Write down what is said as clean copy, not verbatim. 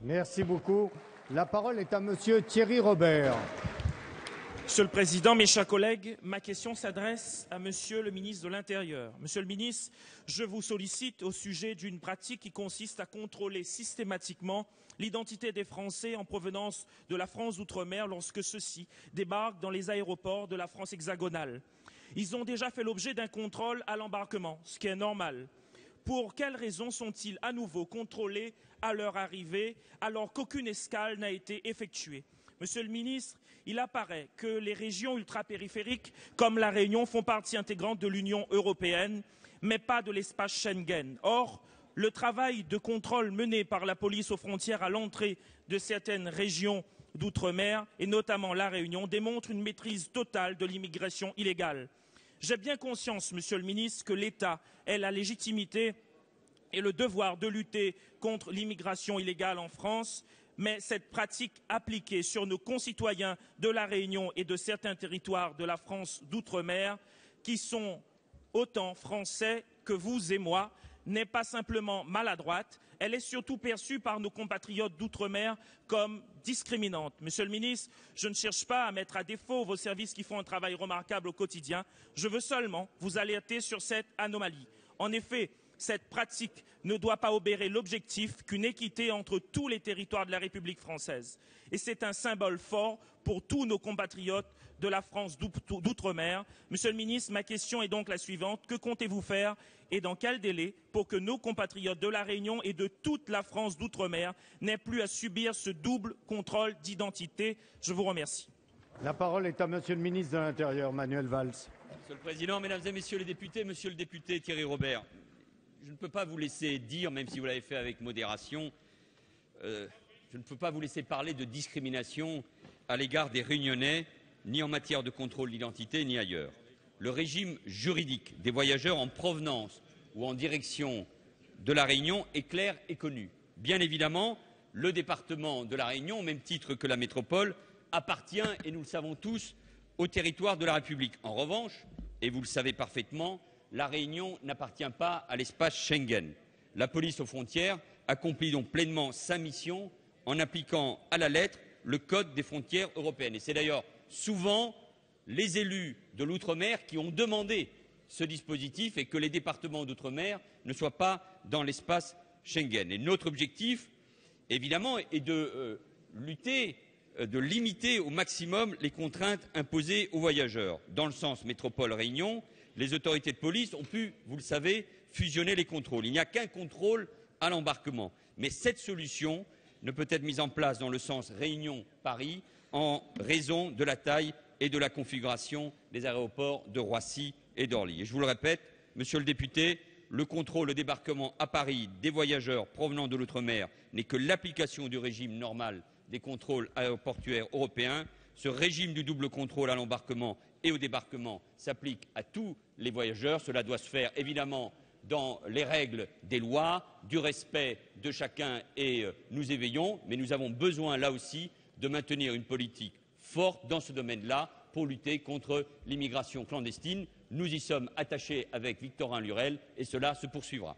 Merci beaucoup. La parole est à Monsieur Thierry Robert. Monsieur le Président, mes chers collègues, ma question s'adresse à Monsieur le ministre de l'Intérieur. Monsieur le ministre, je vous sollicite au sujet d'une pratique qui consiste à contrôler systématiquement l'identité des Français en provenance de la France d'outre-mer lorsque ceux-ci débarquent dans les aéroports de la France hexagonale. Ils ont déjà fait l'objet d'un contrôle à l'embarquement, ce qui est normal. Pour quelles raisons sont-ils à nouveau contrôlés à leur arrivée alors qu'aucune escale n'a été effectuée? Monsieur le ministre, il apparaît que les régions ultrapériphériques comme la Réunion font partie intégrante de l'Union européenne, mais pas de l'espace Schengen. Or, le travail de contrôle mené par la police aux frontières à l'entrée de certaines régions d'outre-mer, et notamment la Réunion, démontre une maîtrise totale de l'immigration illégale. J'ai bien conscience, Monsieur le ministre, que l'État ait la légitimité et le devoir de lutter contre l'immigration illégale en France, mais cette pratique appliquée sur nos concitoyens de la Réunion et de certains territoires de la France d'outre-mer, qui sont autant français que vous et moi, n'est pas simplement maladroite, elle est surtout perçue par nos compatriotes d'outre-mer comme discriminante. Monsieur le ministre, je ne cherche pas à mettre à défaut vos services qui font un travail remarquable au quotidien. Je veux seulement vous alerter sur cette anomalie. En effet, cette pratique ne doit pas obérer l'objectif qu'une équité entre tous les territoires de la République française. Et c'est un symbole fort pour tous nos compatriotes de la France d'outre-mer. Monsieur le ministre, ma question est donc la suivante. Que comptez-vous faire et dans quel délai pour que nos compatriotes de la Réunion et de toute la France d'outre-mer n'aient plus à subir ce double contrôle d'identité? Je vous remercie. La parole est à Monsieur le ministre de l'Intérieur, Manuel Valls. Monsieur le Président, Mesdames et Messieurs les députés, Monsieur le député Thierry Robert, je ne peux pas vous laisser dire, même si vous l'avez fait avec modération, je ne peux pas vous laisser parler de discrimination à l'égard des Réunionnais, ni en matière de contrôle d'identité, ni ailleurs. Le régime juridique des voyageurs en provenance ou en direction de la Réunion est clair et connu. Bien évidemment, le département de la Réunion, au même titre que la métropole, appartient, et nous le savons tous, au territoire de la République. En revanche, et vous le savez parfaitement, la Réunion n'appartient pas à l'espace Schengen. La police aux frontières accomplit donc pleinement sa mission en appliquant à la lettre le code des frontières européennes. Et c'est d'ailleurs souvent les élus de l'outre-mer qui ont demandé ce dispositif et que les départements d'outre-mer ne soient pas dans l'espace Schengen. Et notre objectif, évidemment, est de lutter, de limiter au maximum les contraintes imposées aux voyageurs. Dans le sens métropole-Réunion, les autorités de police ont pu, vous le savez, fusionner les contrôles. Il n'y a qu'un contrôle à l'embarquement. Mais cette solution ne peut être mise en place dans le sens Réunion-Paris en raison de la taille et de la configuration des aéroports de Roissy et d'Orly. Et je vous le répète, Monsieur le député, le contrôle au débarquement à Paris des voyageurs provenant de l'outre-mer n'est que l'application du régime normal des contrôles aéroportuaires européens. Ce régime du double contrôle à l'embarquement et au débarquement s'applique à tous les voyageurs. Cela doit se faire évidemment dans les règles des lois, du respect de chacun, et nous éveillons, mais nous avons besoin là aussi de maintenir une politique forte dans ce domaine-là pour lutter contre l'immigration clandestine. Nous y sommes attachés avec Victorin Lurel et cela se poursuivra.